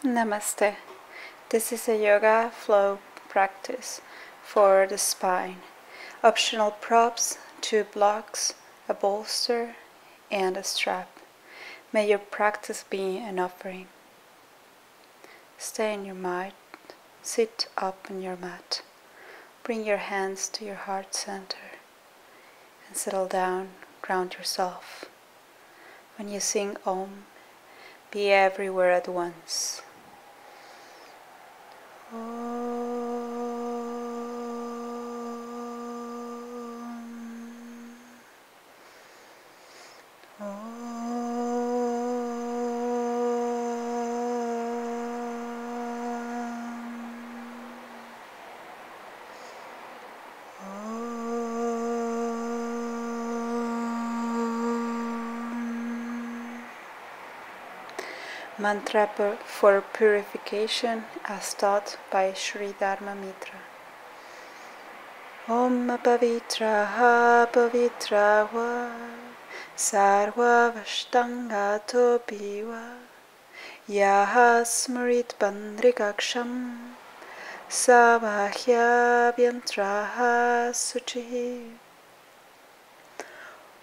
Namaste. This is a yoga flow practice for the spine. Optional props, 2 blocks, a bolster, and a strap. May your practice be an offering. Stay in your mat. Sit up on your mat. Bring your hands to your heart center and settle down. Ground yourself. When you sing Om, be everywhere at once. Mantra for purification as taught by Sri Dharma Mitra. Om Pavitra Pavitra Va Sarva Vashtangato Biva Yaha Smrit Bandrikaksham Savahya Vyantraha Suchihi.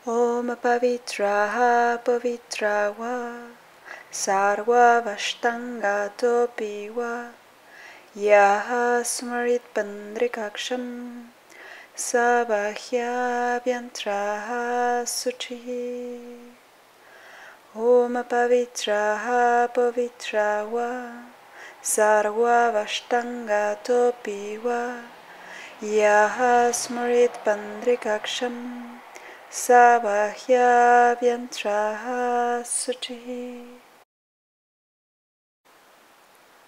Om Pavitra Pavitra Va Sarva Vashtangato Piva Yaha Smarit Bandrikaksham Savahya Vyantraha Suchihi. Om Pavitra Pavitra Va Sarva Vashtangato Piva Yaha Smarit Bandrikaksham Savahya Vyantraha Suchihi.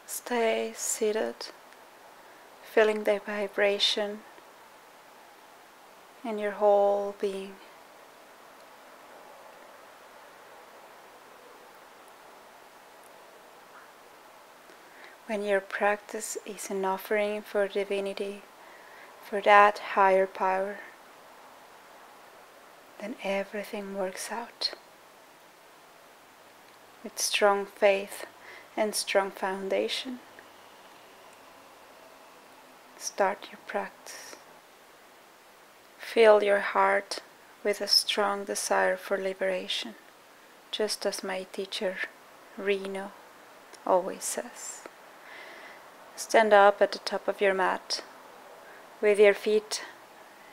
Stay seated, feeling the vibration in your whole being. When your practice is an offering for divinity, for that higher power, then everything works out. With strong faith and strong foundation, start your practice. Fill your heart with a strong desire for liberation, just as my teacher Reno always says. Stand up at the top of your mat, with your feet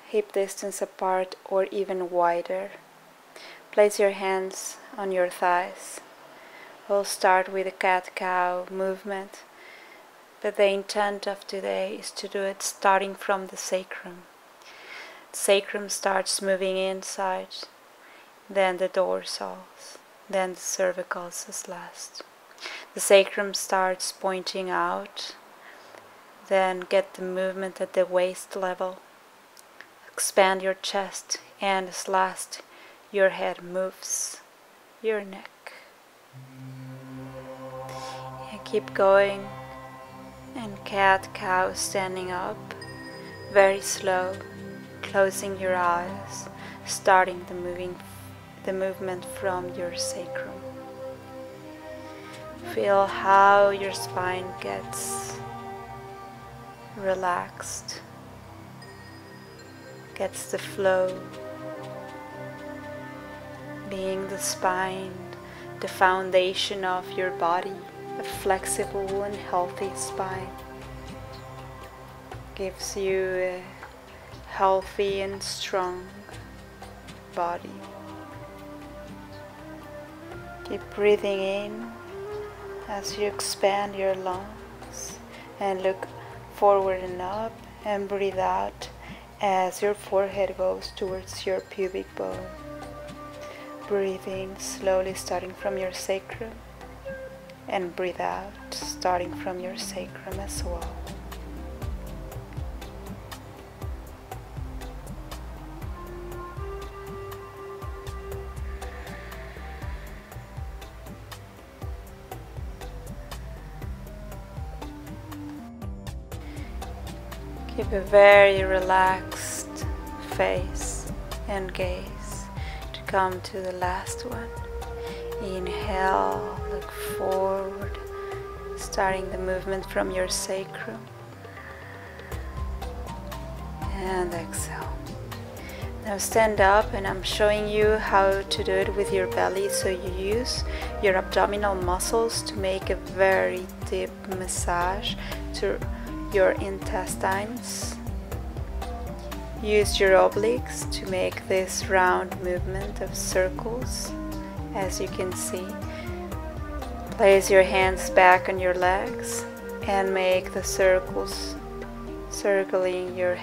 hip distance apart or even wider. Place your hands on your thighs. We'll start with a cat-cow movement, but the intent of today is to do it starting from the sacrum. The sacrum starts moving inside, then the dorsals, then the cervicals is last. The sacrum starts pointing out, then get the movement at the waist level. Expand your chest, and as last your head moves, your neck. Keep going, and cat-cow standing up, very slow, closing your eyes, starting the movement from your sacrum. Feel how your spine gets relaxed, gets the flow, being the spine, the foundation of your body. A flexible and healthy spine gives you a healthy and strong body. Keep breathing in as you expand your lungs and look forward and up, and breathe out as your forehead goes towards your pubic bone. Breathing slowly, starting from your sacrum, and breathe out, starting from your sacrum as well. Keep a very relaxed face and gaze to come to the last one. Inhale, look forward, starting the movement from your sacrum. And exhale. Now stand up, and I'm showing you how to do it with your belly. So you use your abdominal muscles to make a very deep massage to your intestines. Use your obliques to make this round movement of circles, as you can see. Place your hands back on your legs and make the circles circling your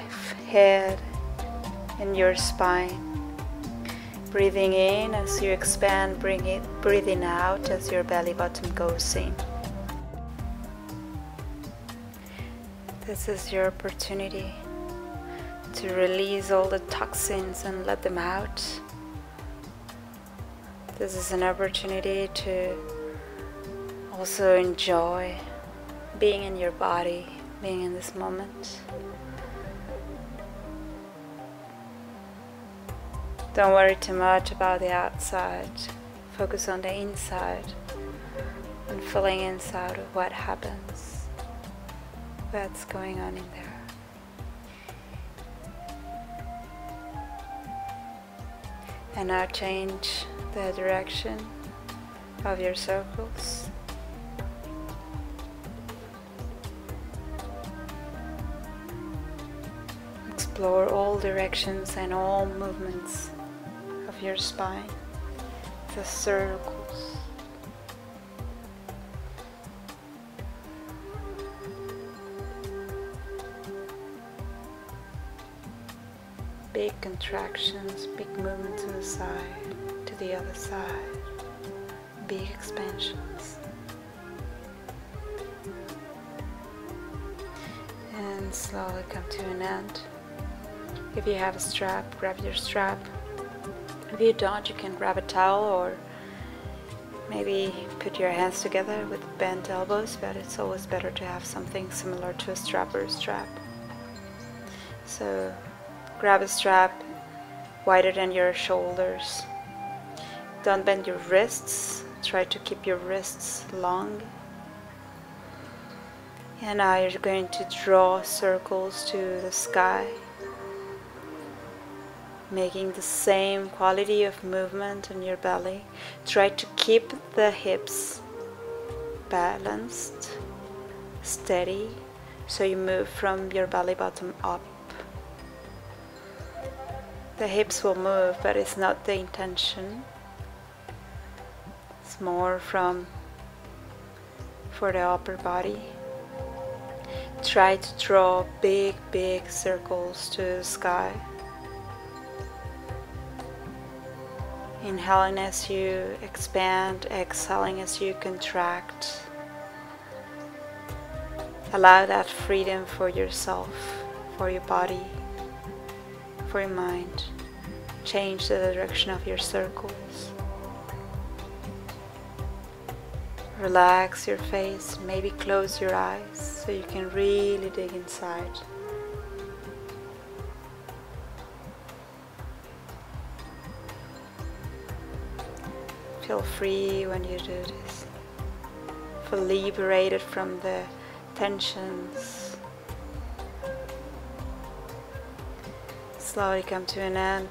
head and your spine. Breathing in as you expand, breathing out as your belly button goes in. This is your opportunity to release all the toxins and let them out. This is an opportunity to also enjoy being in your body, being in this moment. Don't worry too much about the outside. Focus on the inside and feeling inside of what happens, what's going on in there. And now change the direction of your circles. Explore all directions and all movements of your spine, the circles. Big contractions, big movement to the side, to the other side, big expansions. And slowly come to an end. If you have a strap, grab your strap. If you don't, you can grab a towel or maybe put your hands together with bent elbows, but it's always better to have something similar to a strap or a strap. So grab a strap wider than your shoulders. Don't bend your wrists. Try to keep your wrists long. And now you're going to draw circles to the sky, making the same quality of movement in your belly. Try to keep the hips balanced, steady, so you move from your belly button up. The hips will move, but it's not the intention. It's more for the upper body. Try to draw big, big circles to the sky. Inhaling as you expand, exhaling as you contract. Allow that freedom for yourself, for your body, for your mind. Change the direction of your circles. Relax your face, maybe close your eyes so you can really dig inside. Feel free when you do this. Feel liberated from the tensions. Slowly come to an end.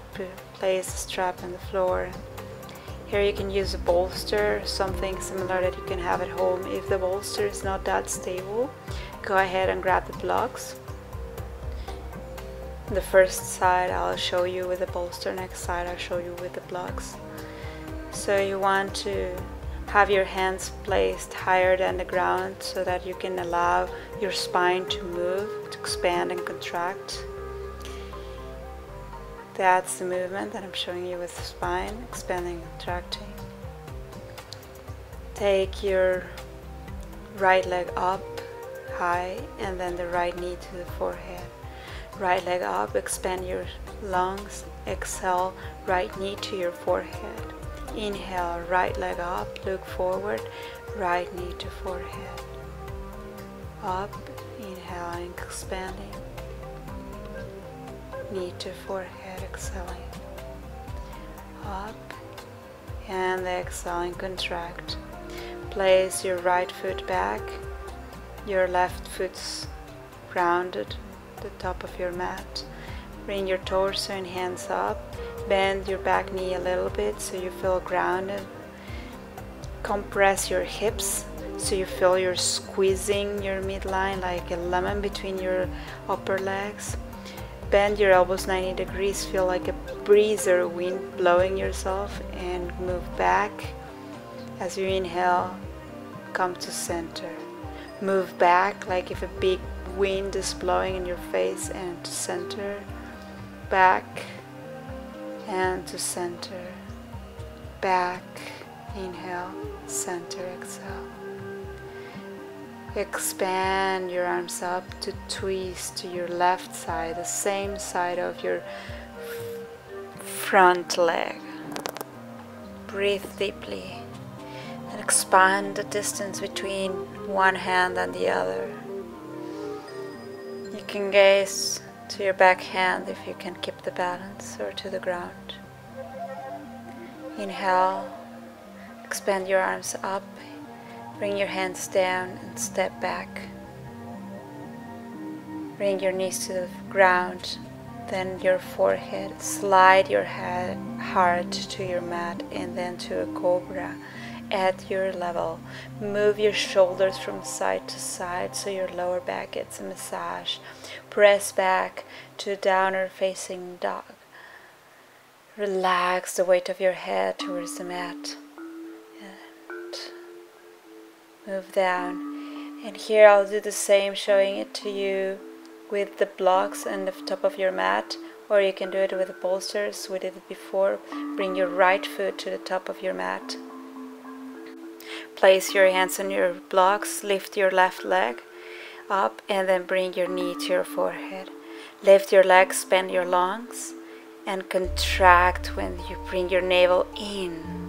Place the strap on the floor. Here you can use a bolster, something similar that you can have at home. If the bolster is not that stable, go ahead and grab the blocks. The first side I'll show you with the bolster, next side I'll show you with the blocks. So you want to have your hands placed higher than the ground so that you can allow your spine to move, to expand and contract. That's the movement that I'm showing you with the spine, expanding and contracting. Take your right leg up high and then the right knee to the forehead. Right leg up, expand your lungs, exhale, right knee to your forehead. Inhale, right leg up, look forward, right knee to forehead. Up, inhaling, expanding. Knee to forehead, exhaling. Up, and exhaling, contract. Place your right foot back Your left foot's grounded, the top of your mat. Bring your torso and hands up. Bend your back knee a little bit so you feel grounded. Compress your hips so you feel you're squeezing your midline like a lemon between your upper legs. Bend your elbows 90 degrees, feel like a breeze or wind blowing yourself, and move back. As you inhale, come to center. Move back like if a big wind is blowing in your face, and to center. Back and to center. Back, inhale, center, exhale. Expand your arms up to twist to your left side, the same side of your front leg. Breathe deeply and expand the distance between one hand and the other. You can gaze to your back hand if you can keep the balance, or to the ground. Inhale, expand your arms up. Bring your hands down and step back. Bring your knees to the ground, then your forehead. Slide your head hard to your mat and then to a cobra at your level. Move your shoulders from side to side so your lower back gets a massage. Press back to downward facing dog. Relax the weight of your head towards the mat. Move down, and here I'll do the same, showing it to you with the blocks and the top of your mat, or you can do it with the bolsters. We did it before. Bring your right foot to the top of your mat. Place your hands on your blocks, lift your left leg up, and then bring your knee to your forehead. Lift your legs, bend your lungs, and contract when you bring your navel in.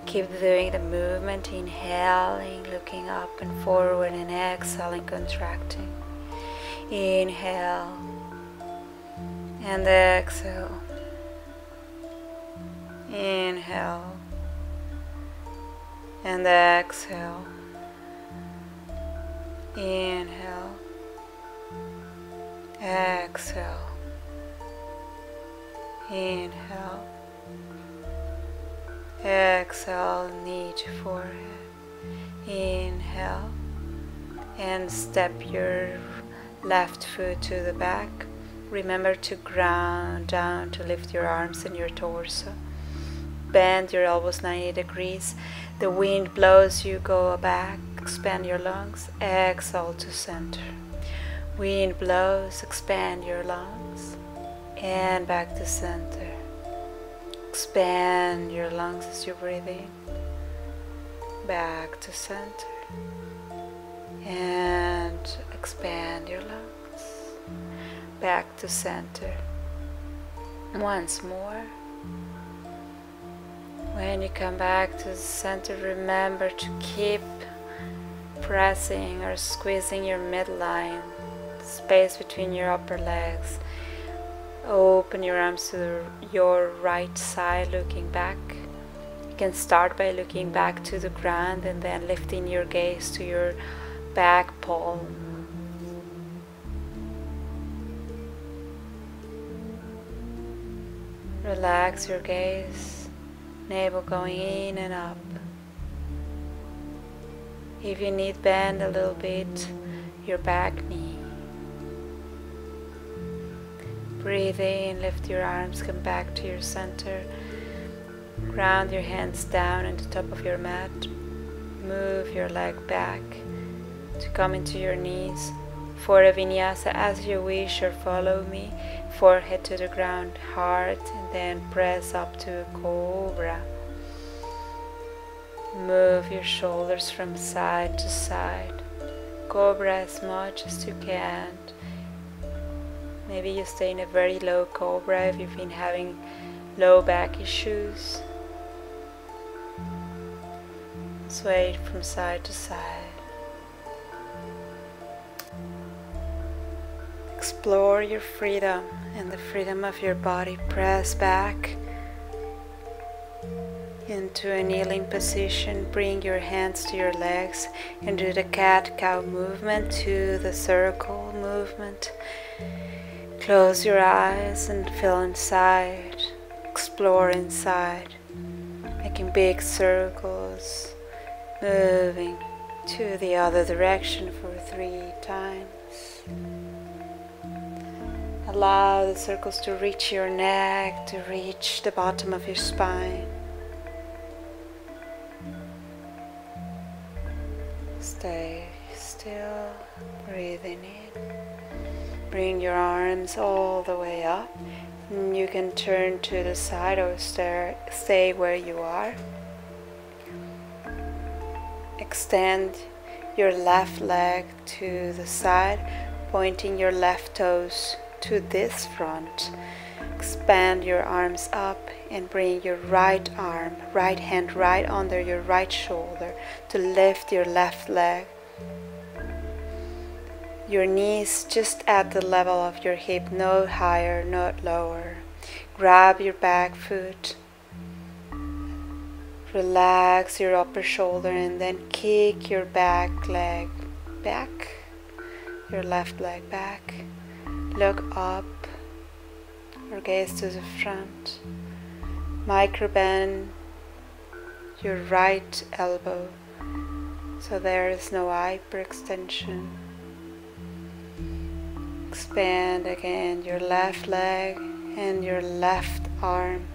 Keep doing the movement, inhaling, looking up and forward, and exhaling, contracting. Inhale and exhale. Inhale and exhale. Inhale, exhale. Inhale. Exhale, knee to forehead. Inhale, and step your left foot to the back. Remember to ground down to lift your arms and your torso. Bend your elbows 90 degrees. The wind blows, you go back. Expand your lungs. Exhale to center. Wind blows, expand your lungs. And back to center. Expand your lungs as you breathe in. Back to center. And expand your lungs. Back to center. Once more. When you come back to the center, remember to keep pressing or squeezing your midline, space between your upper legs. Open your arms to your right side, looking back. You can start by looking back to the ground and then lifting your gaze to your back palm. Relax your gaze, navel going in and up. If you need, bend a little bit your back knee. Breathe in, lift your arms, come back to your center. Ground your hands down on the top of your mat. Move your leg back to come into your knees. For a vinyasa as you wish, or follow me. Forehead to the ground, heart, and then press up to a cobra. Move your shoulders from side to side. Cobra as much as you can. Maybe you stay in a very low cobra if you've been having low back issues. Sway from side to side. Explore your freedom and the freedom of your body. Press back Into a kneeling position, bring your hands to your legs and do the cat-cow movement to the circle movement. Close your eyes and feel inside, explore inside, making big circles, moving to the other direction for 3 times. Allow the circles to reach your neck, to reach the bottom of your spine. Stay still, breathing in. Bring your arms all the way up. And you can turn to the side or stay where you are. Extend your left leg to the side, pointing your left toes to this front. Expand your arms up and bring your right arm, right hand right under your right shoulder to lift your left leg. Your knees just at the level of your hip, no higher, not lower. Grab your back foot. Relax your upper shoulder and then kick your back leg back, your left leg back. Look up or gaze to the front. Micro bend your right elbow so there is no hyperextension. Expand again your left leg and your left arm.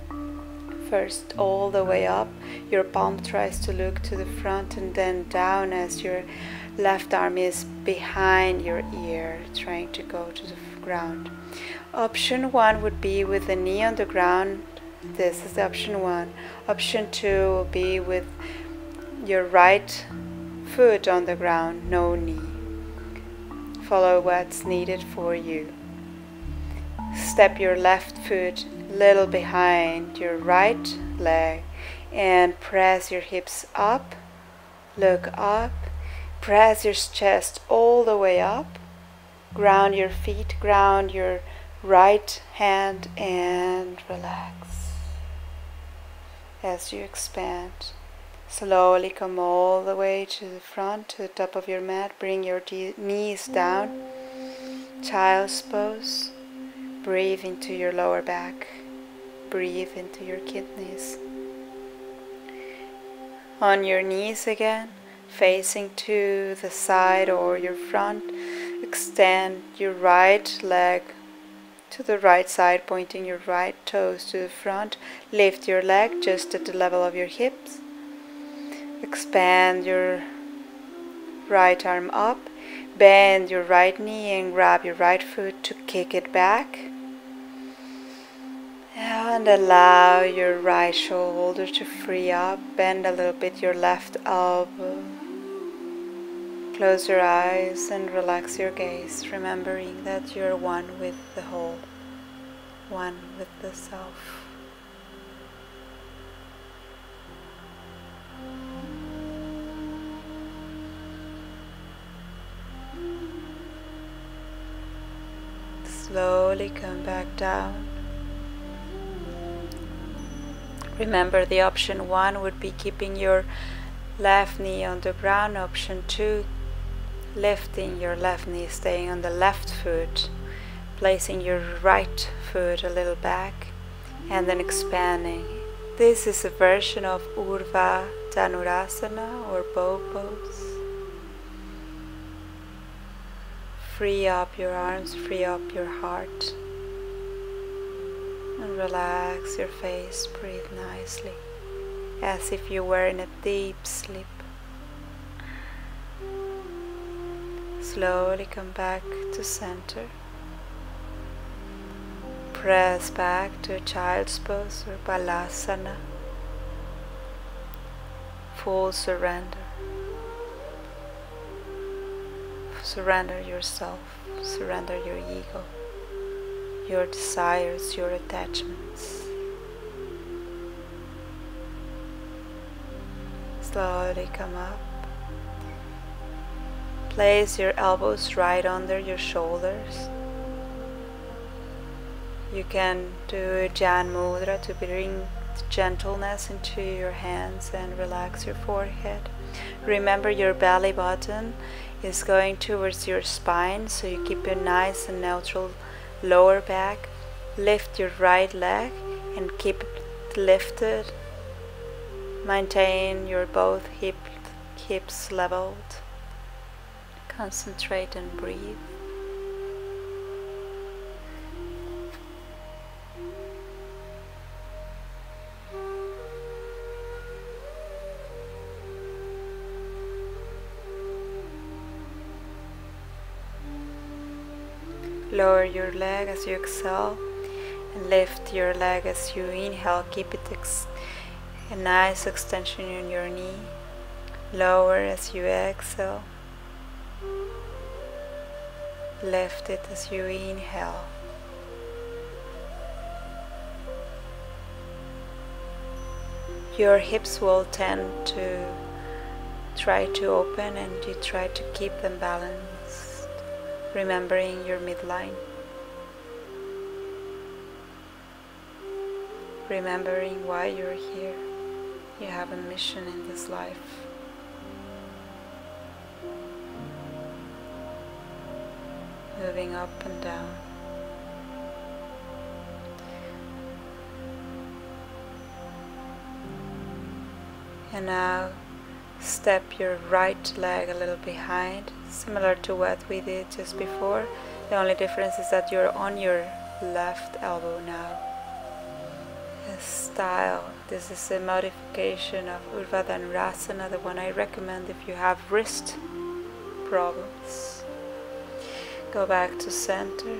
First all the way up, your palm tries to look to the front and then down as your left arm is behind your ear, trying to go to the ground. Option 1 would be with the knee on the ground. This is option 1. Option 2 will be with your right foot on the ground, no knee. Follow what's needed for you. Step your left foot a little behind your right leg and press your hips up. Look up. Press your chest all the way up. Ground your feet, ground your right hand and relax. As you expand, slowly come all the way to the front, to the top of your mat. Bring your knees down. Child's pose. Breathe into your lower back. Breathe into your kidneys. On your knees again, facing to the side or your front. Extend your right leg to the right side, pointing your right toes to the front. Lift your leg just at the level of your hips. Expand your right arm up. Bend your right knee and grab your right foot to kick it back. And allow your right shoulder to free up. Bend a little bit your left elbow. Close your eyes and relax your gaze, remembering that you're one with the whole, one with the self. Slowly come back down. Remember, the option 1 would be keeping your left knee on the ground. Option 2, lifting your left knee, staying on the left foot, placing your right foot a little back, and then expanding. This is a version of Urdhva Dhanurasana or bow pose. Free up your arms, free up your heart, and relax your face. Breathe nicely, as if you were in a deep sleep. Slowly come back to center. Press back to child's pose or balasana. Full surrender. Surrender yourself, surrender your ego, your desires, your attachments. Slowly come up. Place your elbows right under your shoulders. You can do a Jan Mudra to bring gentleness into your hands and relax your forehead. Remember, your belly button is going towards your spine, so you keep a nice and neutral lower back. Lift your right leg and keep it lifted. Maintain your both hips leveled. Concentrate and breathe. Lower your leg as you exhale and lift your leg as you inhale. Keep it a nice extension in your knee. Lower as you exhale. Lift it as you inhale. Your hips will tend to try to open, and you try to keep them balanced, remembering your midline. Remembering why you're here. You have a mission in this life. Moving up and down. And now step your right leg a little behind, similar to what we did just before. The only difference is that you're on your left elbow now. Style. This is a modification of Urdhva, the one I recommend if you have wrist problems. Go back to center.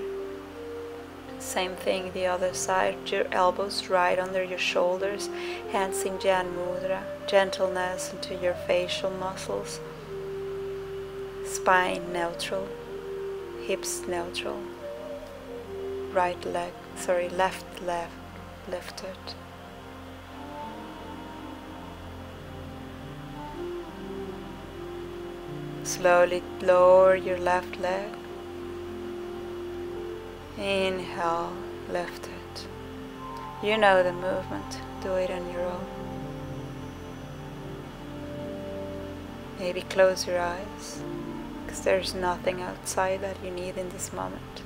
Same thing the other side. Your elbows right under your shoulders. Hands in Jnana Mudra. Gentleness into your facial muscles. Spine neutral. Hips neutral. Left leg lifted. Slowly lower your left leg. Inhale, lift it. You know the movement, do it on your own. Maybe close your eyes, because there's nothing outside that you need in this moment.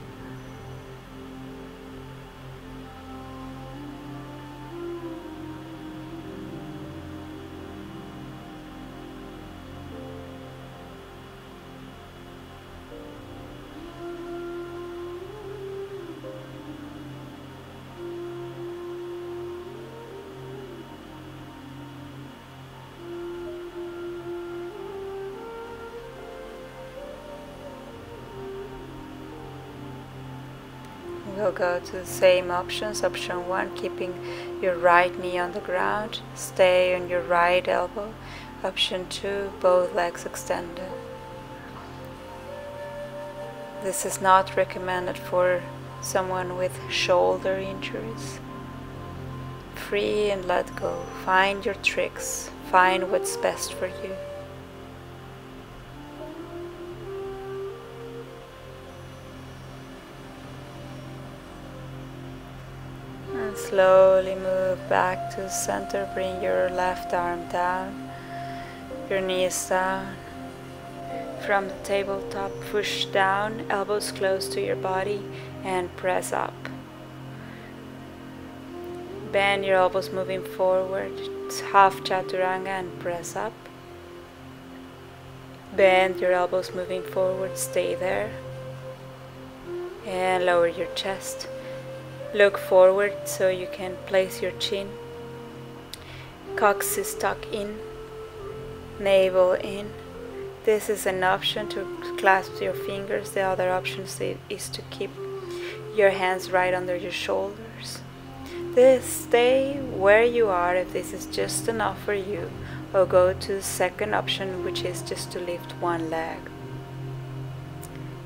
We'll go to the same options. Option 1, keeping your right knee on the ground. Stay on your right elbow. Option 2, both legs extended. This is not recommended for someone with shoulder injuries. Free and let go. Find your tricks. Find what's best for you. Slowly move back to the center. Bring your left arm down, your knees down. From the tabletop, push down, elbows close to your body, and press up. Bend your elbows moving forward. It's half chaturanga and press up. Bend your elbows moving forward, stay there. And lower your chest. Look forward so you can place your chin. Coccyx tuck in, navel in. This is an option to clasp your fingers. The other option is to keep your hands right under your shoulders. Stay where you are if this is just enough for you, or go to the second option, which is just to lift one leg.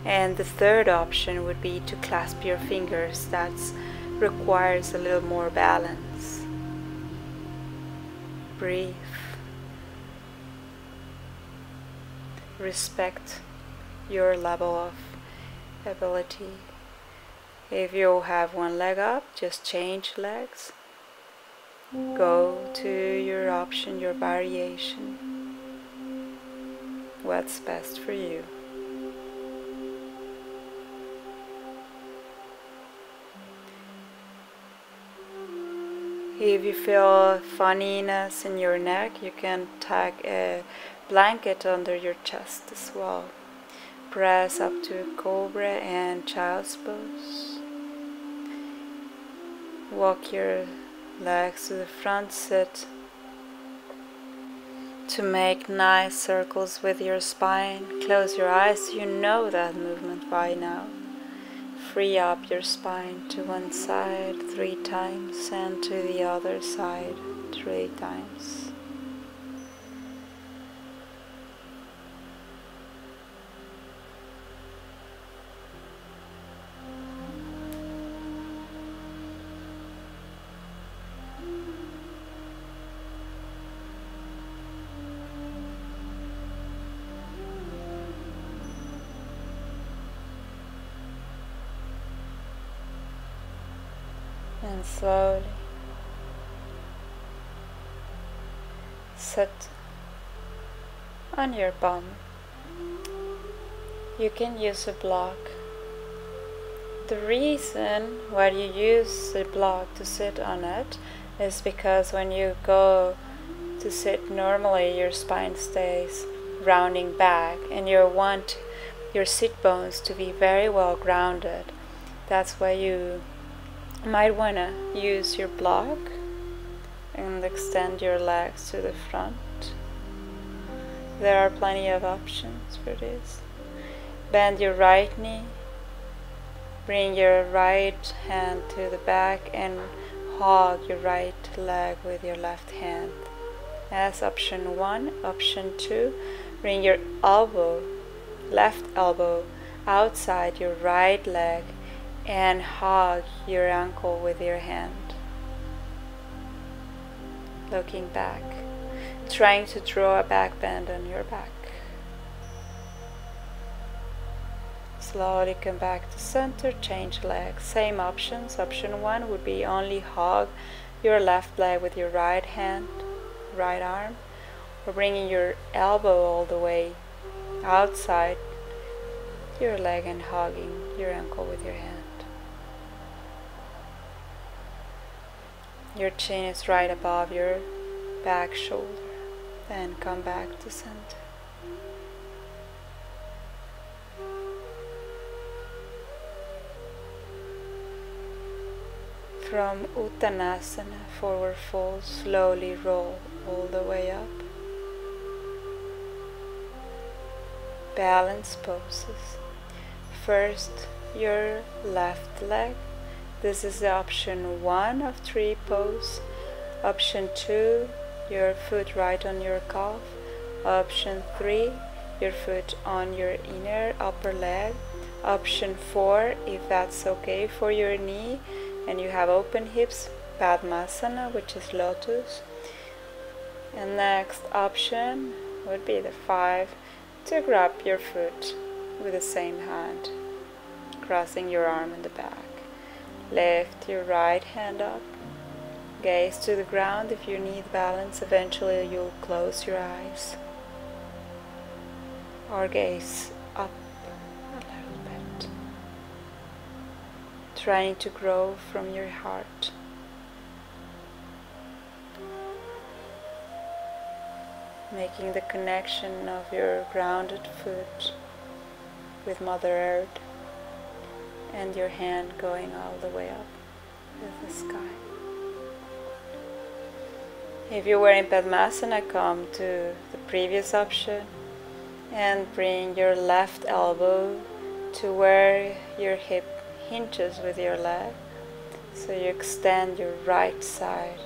And the third option would be to clasp your fingers. That requires a little more balance. Breathe. Respect your level of ability. If you have one leg up, just change legs. Go to your option, your variation. What's best for you? If you feel funniness in your neck, you can tag a blanket under your chest as well. Press up to Cobra and Child's Pose. Walk your legs to the front, sit to make nice circles with your spine. Close your eyes, you know that movement by now. Free up your spine to one side 3 times and to the other side 3 times. And slowly sit on your bum. You can use a block. The reason why you use a block to sit on it is because when you go to sit normally, your spine stays rounding back and you want your sit bones to be very well grounded. That's why you might want to use your block and extend your legs to the front. There are plenty of options for this. Bend your right knee, bring your right hand to the back and hug your right leg with your left hand. As option 1. Option 2, bring your left elbow outside your right leg and hug your ankle with your hand. Looking back, trying to draw a back bend on your back. Slowly come back to center, change legs. Same options. Option 1 would be only hug your left leg with your right hand, right arm, or bringing your elbow all the way outside your leg and hugging your ankle with your hand. Your chin is right above your back shoulder. Then come back to center. From Uttanasana, forward fold, slowly roll all the way up. Balance poses. First, your left leg. This is the option 1 of 3 pose. Option 2, your foot right on your calf. Option 3, your foot on your inner upper leg. Option 4, if that's okay for your knee and you have open hips, Padmasana, which is lotus. And next option would be the 5, to grab your foot with the same hand, crossing your arm in the back. Lift your right hand up, gaze to the ground. If you need balance, eventually you'll close your eyes or gaze up a little bit, trying to grow from your heart. Making the connection of your grounded foot with Mother Earth and your hand going all the way up with the sky. If you were in Padmasana, come to the previous option and bring your left elbow to where your hip hinges with your leg. So you extend your right side,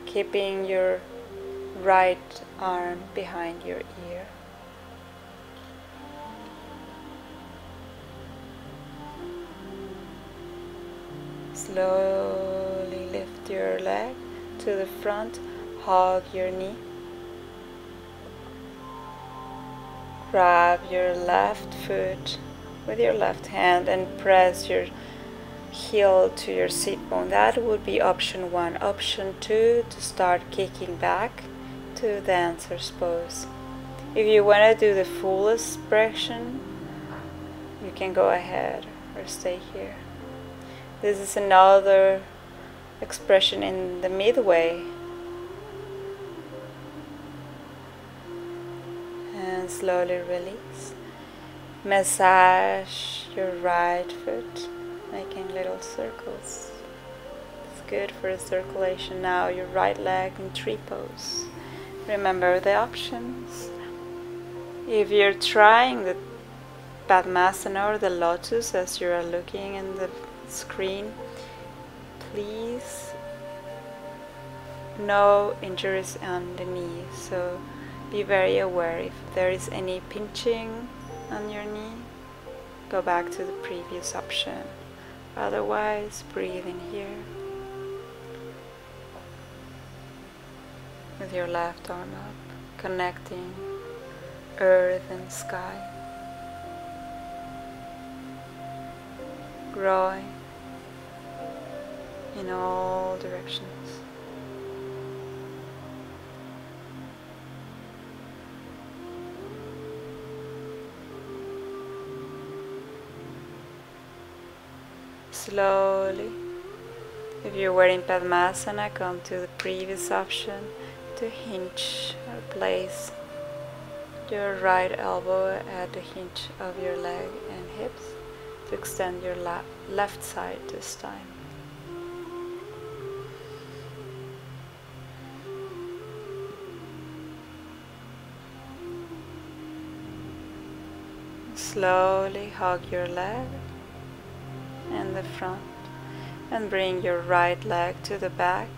keeping your right arm behind your ear. Slowly lift your leg to the front, hug your knee. Grab your left foot with your left hand and press your heel to your sit bone. That would be option 1. Option 2, to start kicking back to dancer's pose. If you want to do the full expression, you can go ahead or stay here. This is another expression in the midway. And slowly release. Massage your right foot, making little circles. It's good for the circulation. Now your right leg in tree pose. Remember the options. If you're trying the Padmasana or the Lotus as you are looking in the screen, please, no injuries on the knee, so be very aware. If there is any pinching on your knee, go back to the previous option. Otherwise, breathe in here with your left arm up, connecting earth and sky, growing in all directions. Slowly, if you're wearing Padmasana, come to the previous option to hinge or place your right elbow at the hinge of your leg and hips to extend your left side this time. Slowly hug your leg and the front and bring your right leg to the back,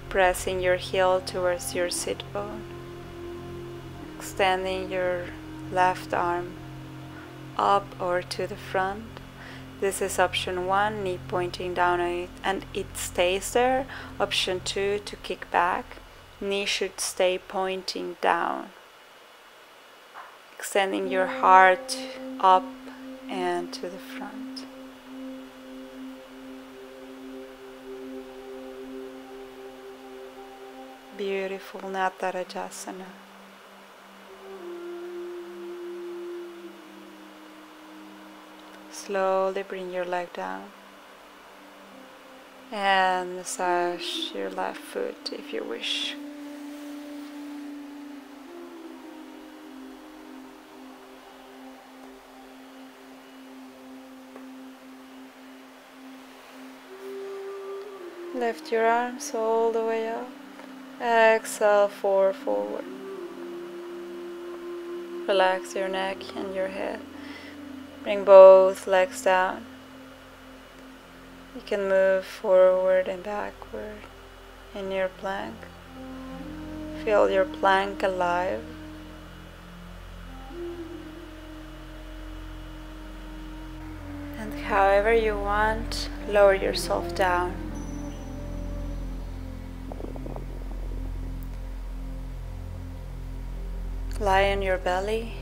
pressing your heel towards your sit bone, extending your left arm up or to the front. This is option 1, knee pointing down on it, and it stays there. Option 2, to kick back, knee should stay pointing down, extending your heart up and to the front. Beautiful Natarajasana. Slowly bring your leg down and massage your left foot if you wish. Lift your arms all the way up. Exhale, forward. Relax your neck and your head. Bring both legs down. You can move forward and backward in your plank. Feel your plank alive. And however you want, lower yourself down. Lie on your belly.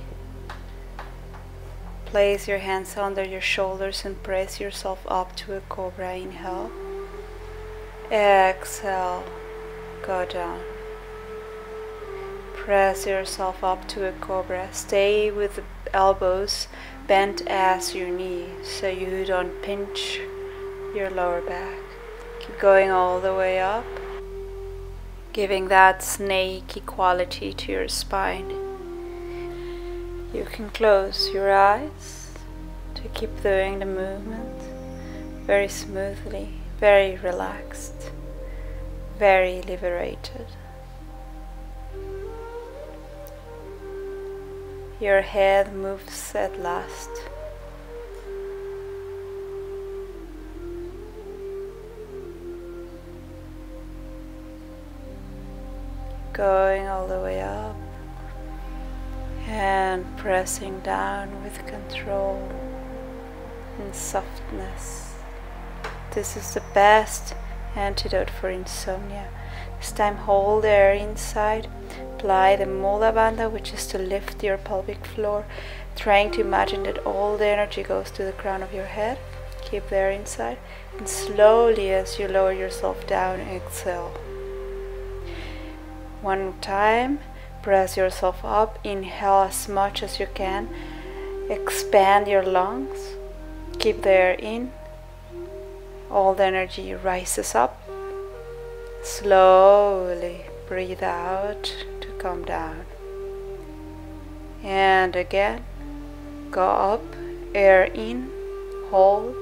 Place your hands under your shoulders and press yourself up to a cobra. Inhale. Exhale. Go down. Press yourself up to a cobra. Stay with the elbows bent as your knee so you don't pinch your lower back. Keep going all the way up, giving that snaky quality to your spine. You can close your eyes to keep doing the movement very smoothly, very relaxed, very liberated. Your head moves at last. Going all the way up and pressing down with control and softness. This is the best antidote for insomnia. This time hold air inside. Apply the Mula Bandha, which is to lift your pelvic floor, trying to imagine that all the energy goes to the crown of your head. Keep there inside. And slowly, as you lower yourself down, exhale. One more time. Press yourself up. Inhale as much as you can. Expand your lungs. Keep there in. All the energy rises up. Slowly breathe out to come down. And again, go up, air in, hold,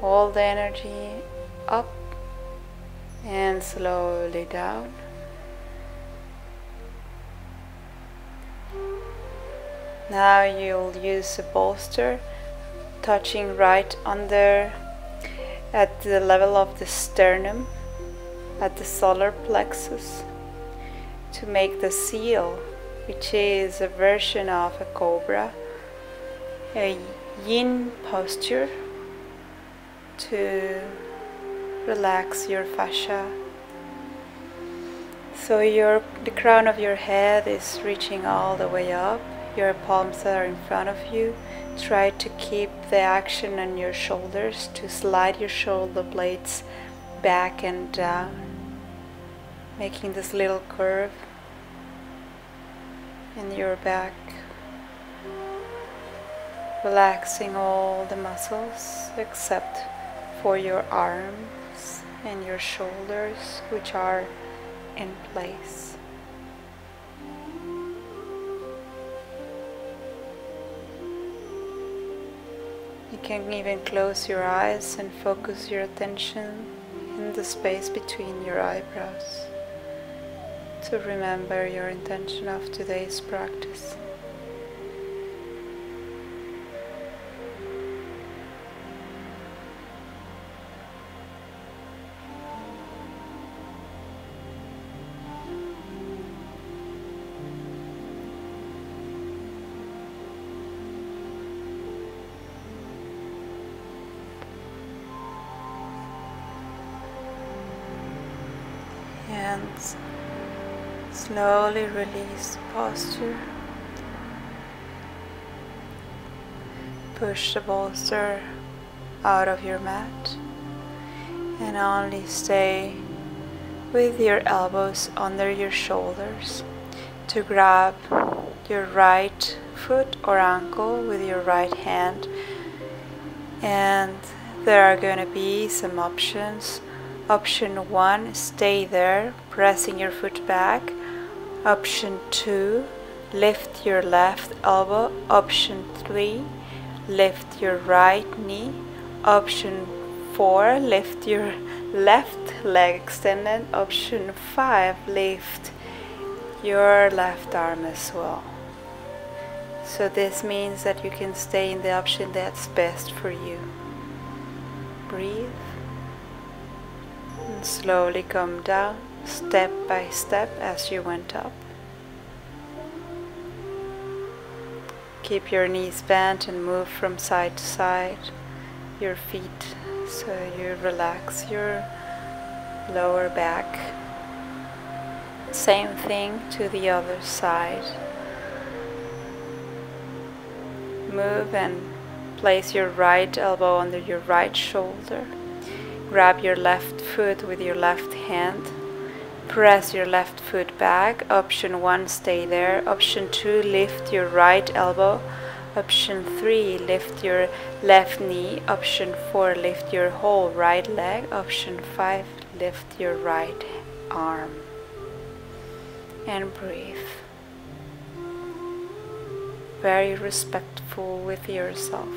all the energy up, and slowly down. Now you'll use a bolster, touching right under at the level of the sternum, at the solar plexus, to make the seal, which is a version of a cobra, a yin posture, to relax your fascia. So the crown of your head is reaching all the way up. Your palms are in front of you. Try to keep the action on your shoulders, to slide your shoulder blades back and down, making this little curve in your back, relaxing all the muscles except for your arms and your shoulders, which are in place. You can even close your eyes and focus your attention in the space between your eyebrows to remember your intention of today's practice. And slowly release the posture. Push the bolster out of your mat and only stay with your elbows under your shoulders to grab your right foot or ankle with your right hand. And there are going to be some options. Option 1, stay there, pressing your foot back. Option 2, lift your left elbow. Option 3, lift your right knee. Option 4, lift your left leg extended. Option 5, lift your left arm as well. So this means that you can stay in the option that's best for you. Breathe. And slowly come down, step by step as you went up. Keep your knees bent and move from side to side, your feet, so you relax your lower back. Same thing to the other side. Move and place your right elbow under your right shoulder. Grab your left foot with your left hand. Press your left foot back. Option 1, stay there. Option 2, lift your right elbow. Option 3, lift your left knee. Option 4, lift your whole right leg. Option 5, lift your right arm. And breathe. Very respectful with yourself.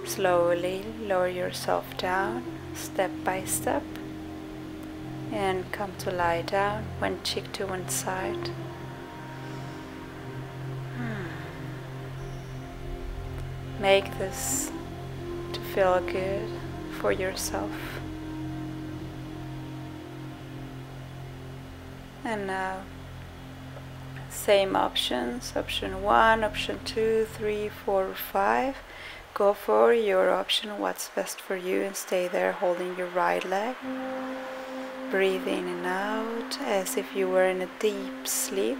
Slowly lower yourself down, step by step, and come to lie down, one cheek to one side. Make this to feel good for yourself. And now, same options, option 1, option 2, 3, 4, 5. Go for your option, what's best for you, and stay there holding your right leg. Breathe in and out as if you were in a deep sleep.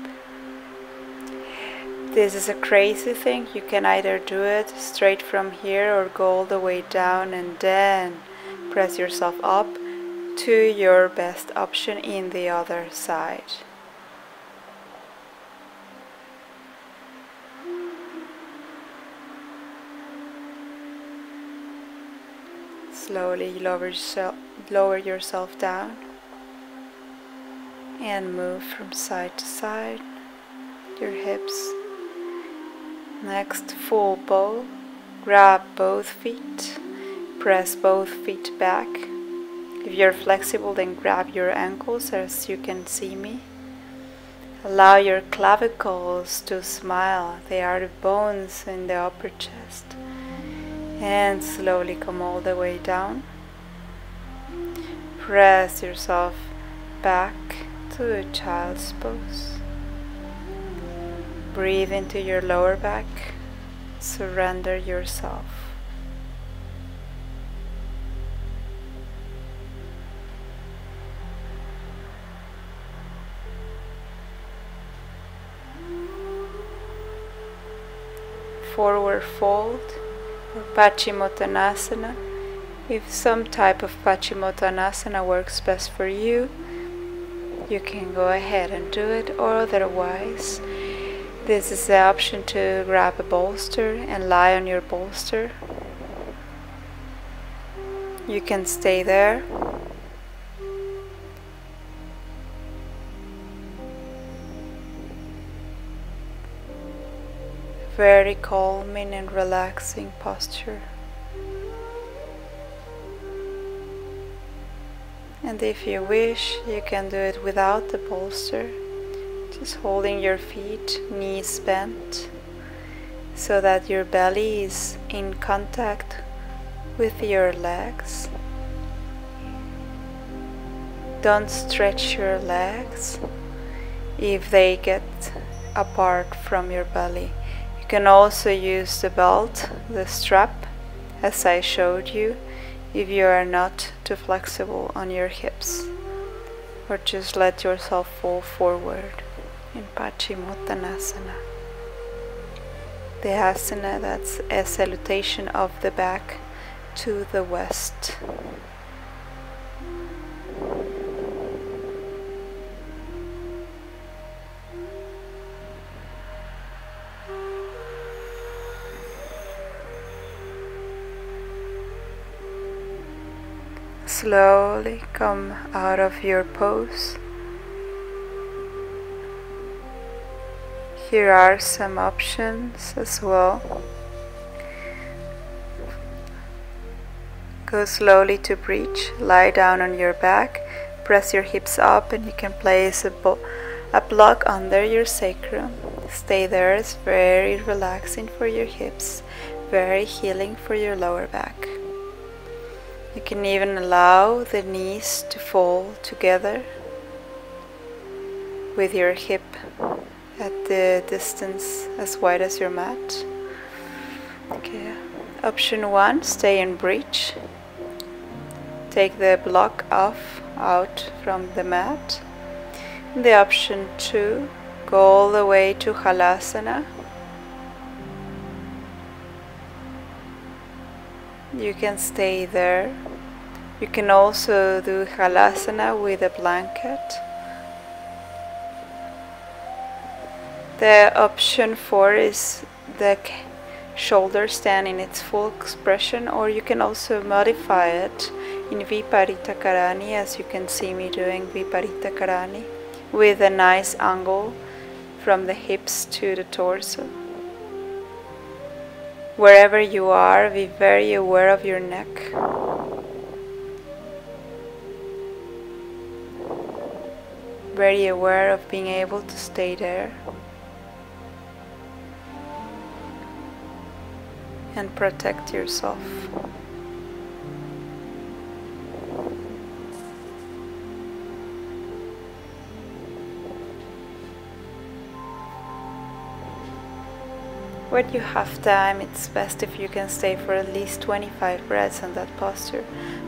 This is a crazy thing. You can either do it straight from here or go all the way down and then press yourself up to your best option in the other side. Slowly lower yourself down and move from side to side, your hips. Next, full bow. Grab both feet, press both feet back. If you're flexible, then grab your ankles as you can see me. Allow your clavicles to smile. They are the bones in the upper chest. And slowly come all the way down. Press yourself back to a child's pose. Breathe into your lower back. Surrender yourself. Forward fold or Paschimottanasana. If some type of Paschimottanasana works best for you, you can go ahead and do it, or otherwise, this is the option to grab a bolster and lie on your bolster. You can stay there. Very calming and relaxing posture. And if you wish, you can do it without the bolster, just holding your feet, knees bent, so that your belly is in contact with your legs. Don't stretch your legs if they get apart from your belly. You can also use the belt, the strap, as I showed you, if you are not too flexible on your hips, or just let yourself fall forward in Paschimottanasana. The asana that's a salutation of the back to the west. Slowly come out of your pose. Here are some options as well. Go slowly to bridge, lie down on your back, press your hips up, and you can place a block under your sacrum. Stay there, it's very relaxing for your hips, very healing for your lower back. You can even allow the knees to fall together with your hip at the distance as wide as your mat. Okay. Option 1, stay in bridge. Take the block out from the mat. The option 2, go all the way to Halasana. You can stay there. You can also do Halasana with a blanket. The option 4 is the shoulder stand in its full expression, or you can also modify it in Viparita Karani, as you can see me doing Viparita Karani, with a nice angle from the hips to the torso. Wherever you are, be very aware of your neck. Very aware of being able to stay there and protect yourself. When you have time, it's best if you can stay for at least 25 breaths on that posture.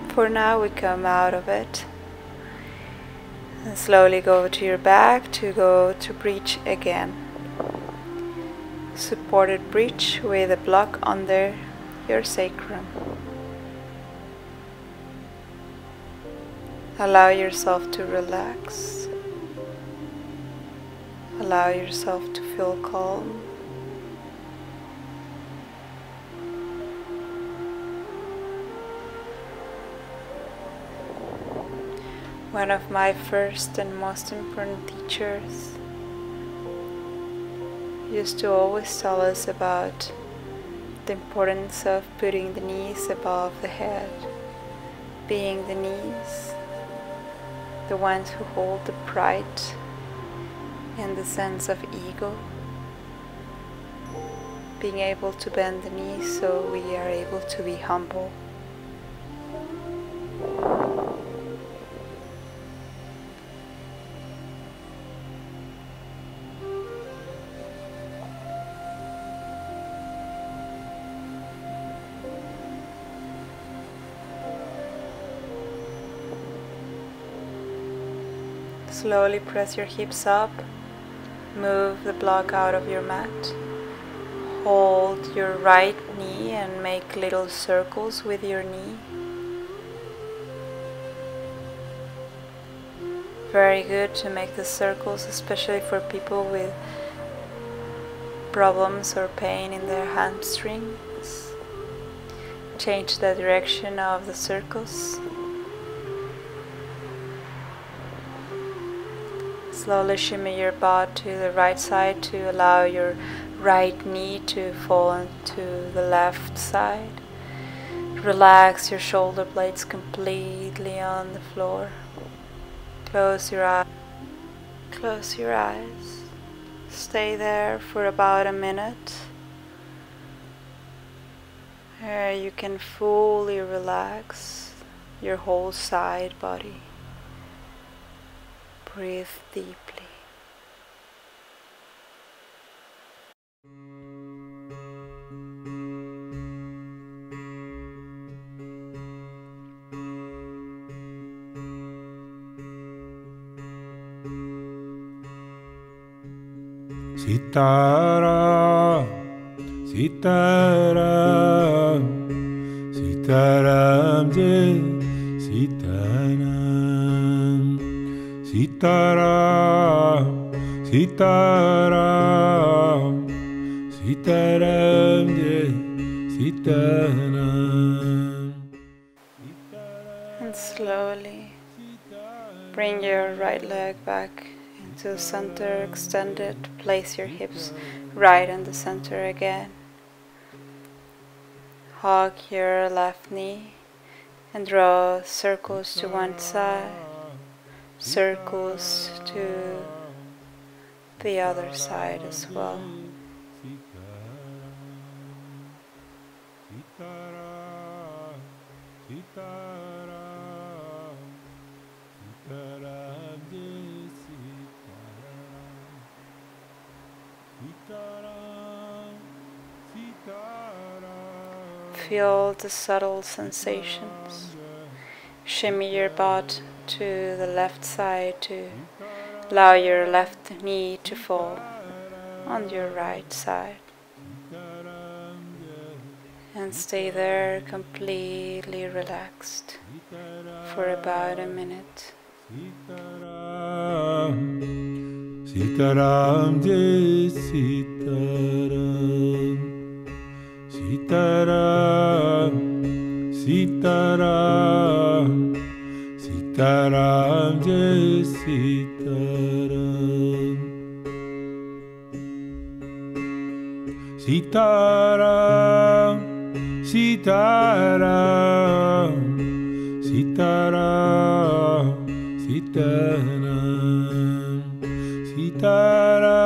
For now, we come out of it. And slowly go to your back to go to bridge again. supported bridge with a block under your sacrum. Allow yourself to relax. Allow yourself to feel calm. One of my first and most important teachers used to always tell us about the importance of putting the knees above the head, being the knees, the ones who hold the pride and the sense of ego, being able to bend the knees so we are able to be humble. Slowly press your hips up, move the block out of your mat. Hold your right knee and make little circles with your knee. Very good to make the circles, especially for people with problems or pain in their hamstrings. Change the direction of the circles. Slowly shimmy your butt to the right side to allow your right knee to fall into the left side. Relax your shoulder blades completely on the floor. Close your eyes. Close your eyes. Stay there for about a minute. Where you can fully relax your whole side body. Breathe deeply. Sitaram, Sitaram, Sitaram Jai, Sitaram, Sitaram, Sitaram, Sitaram Jai, Sitaram. And slowly bring your right leg back into the center, extended. Place your hips right in the center again. Hug your left knee and draw circles to one side, circles to the other side as well. Feel the subtle sensations. Shimmy your butt to the left side to allow your left knee to fall on your right side. And stay there completely relaxed for about a minute. Sitaram Jai Sitaram, Sitaram, Sitaram, Sitaram Jai Sitaram, Sitaram, Sitaram, Sitaram, Sitaram, Sitaram, Sitaram,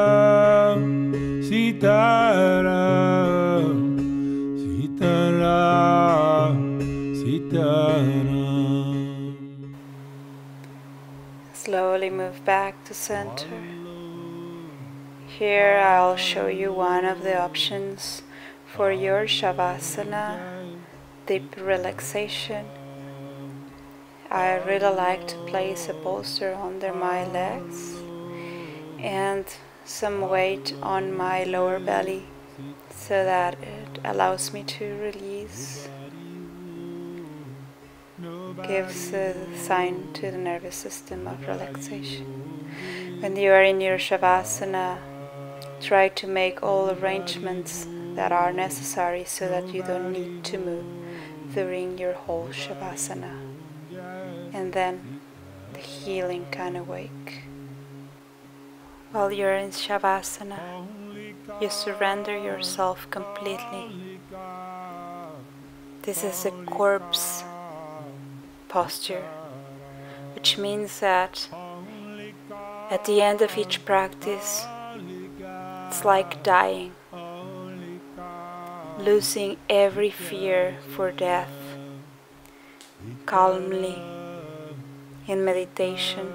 Sitaram, Sitaram. Slowly move back to center. Here I'll show you one of the options for your Shavasana, deep relaxation. I really like to place a bolster under my legs and some weight on my lower belly so that it allows me to release, gives a sign to the nervous system of relaxation. When you are in your Shavasana, try to make all arrangements that are necessary so that you don't need to move during your whole Shavasana. And then the healing can awake. While you're in Shavasana, you surrender yourself completely. This is a corpse posture, which means that at the end of each practice, it's like dying, losing every fear for death, calmly in meditation.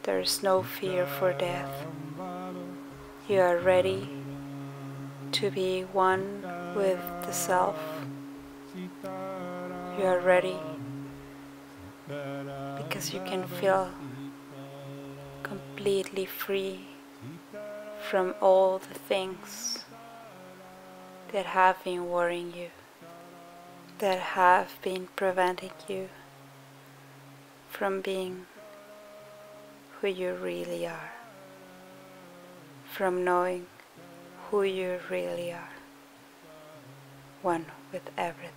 There is no fear for death. You are ready to be one with the self. You are ready because you can feel completely free from all the things that have been worrying you, that have been preventing you from being who you really are, from knowing who you really are, one with everything.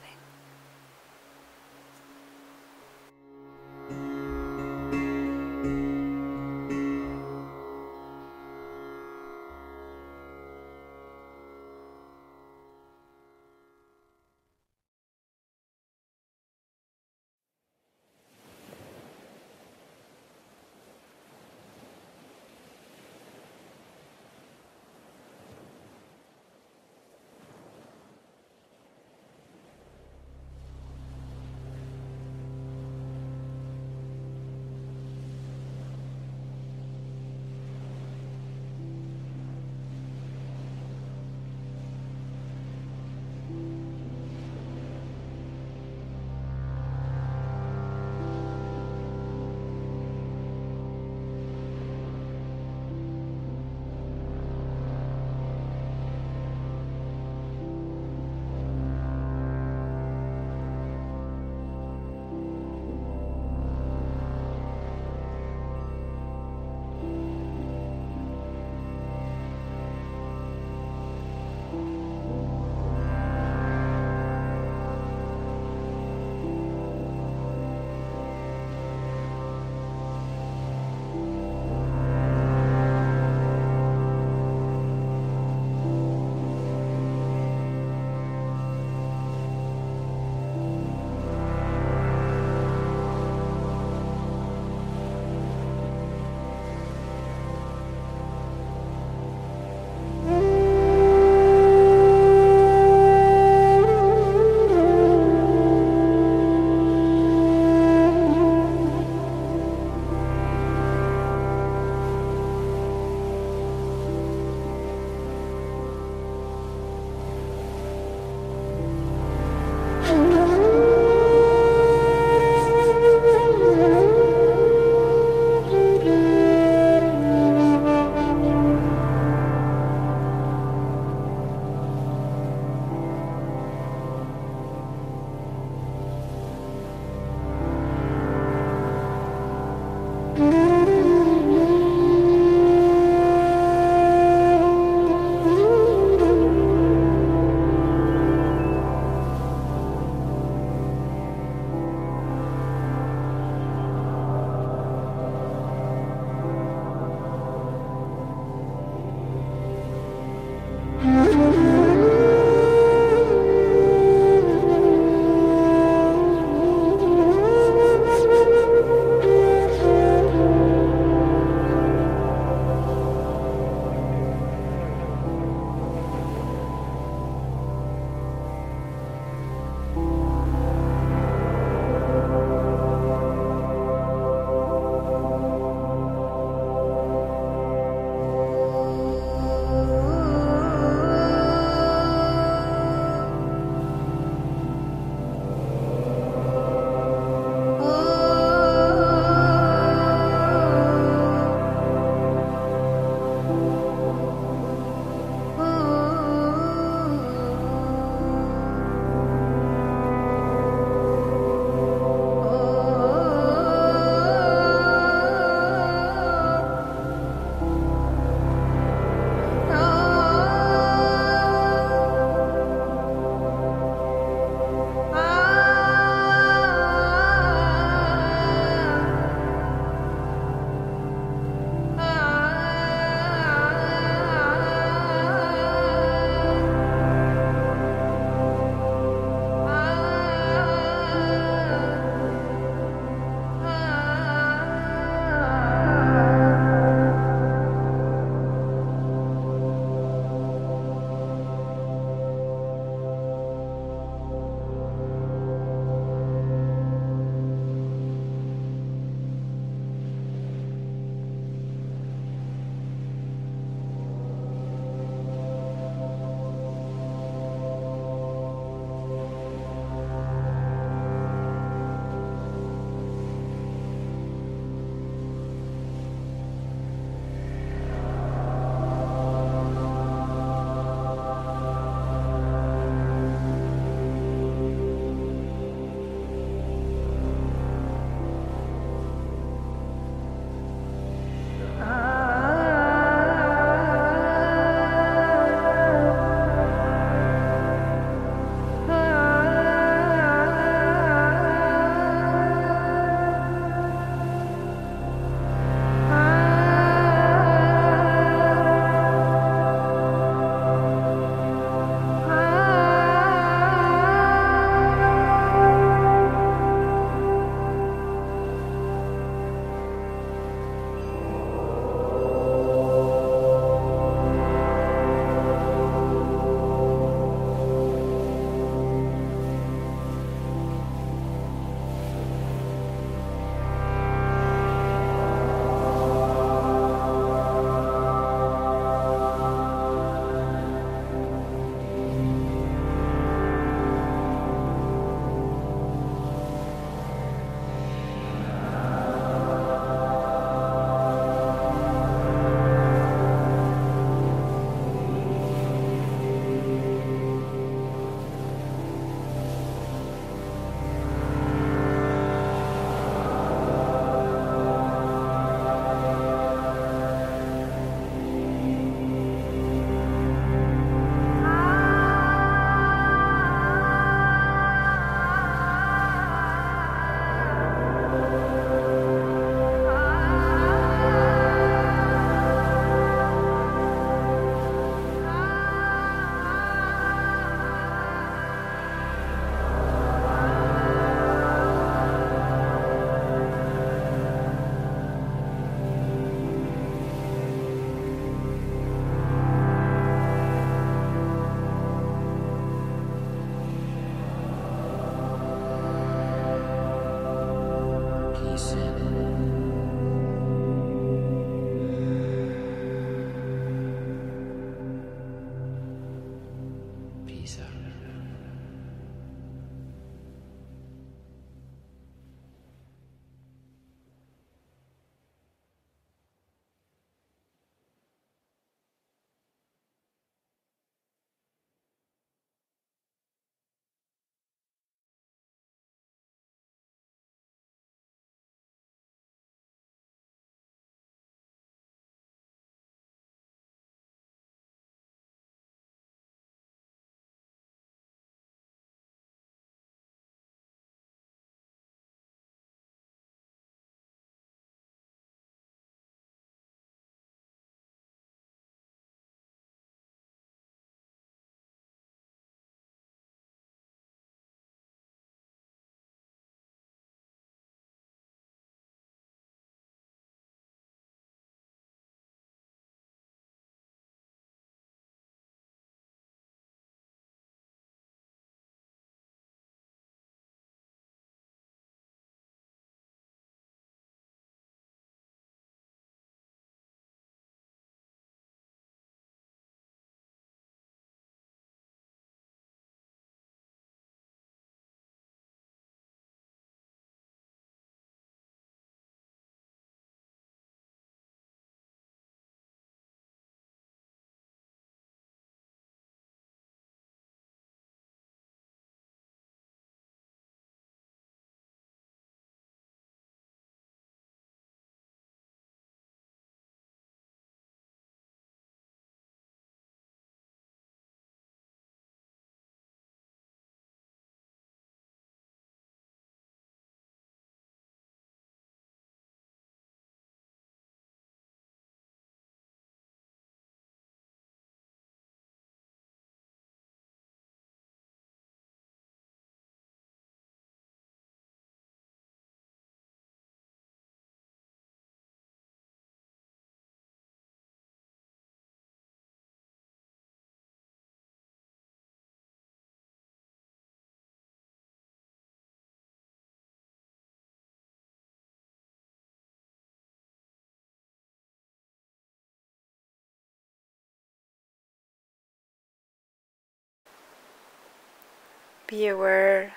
Be aware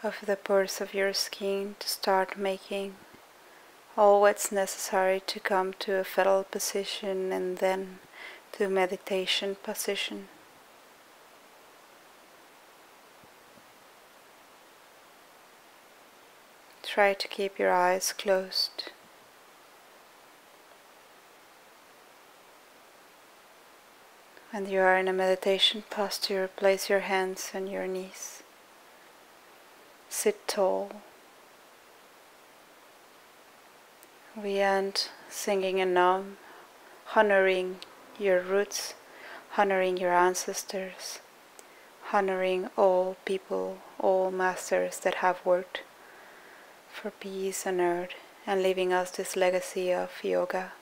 of the pores of your skin to start making all what's necessary to come to a fetal position and then to meditation position. Try to keep your eyes closed. When you are in a meditation posture, place your hands on your knees. Sit tall. We end singing a Nam, honoring your roots, honoring your ancestors, honoring all people, all masters that have worked for peace on earth and leaving us this legacy of yoga.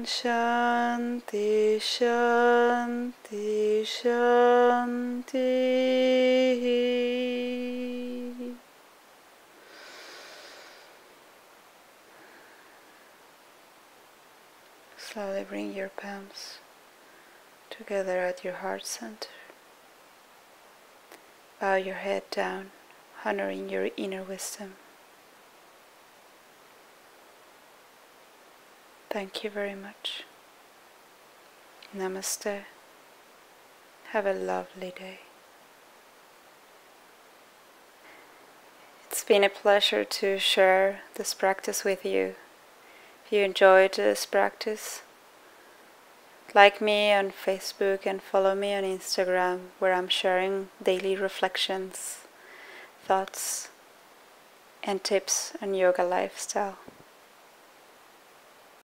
Shanti, Shanti, Shanti. Slowly bring your palms together at your heart center. Bow your head down, honoring your inner wisdom. Thank you very much. Namaste. Have a lovely day. It's been a pleasure to share this practice with you. If you enjoyed this practice, like me on Facebook and follow me on Instagram, where I'm sharing daily reflections, thoughts, and tips on yoga lifestyle.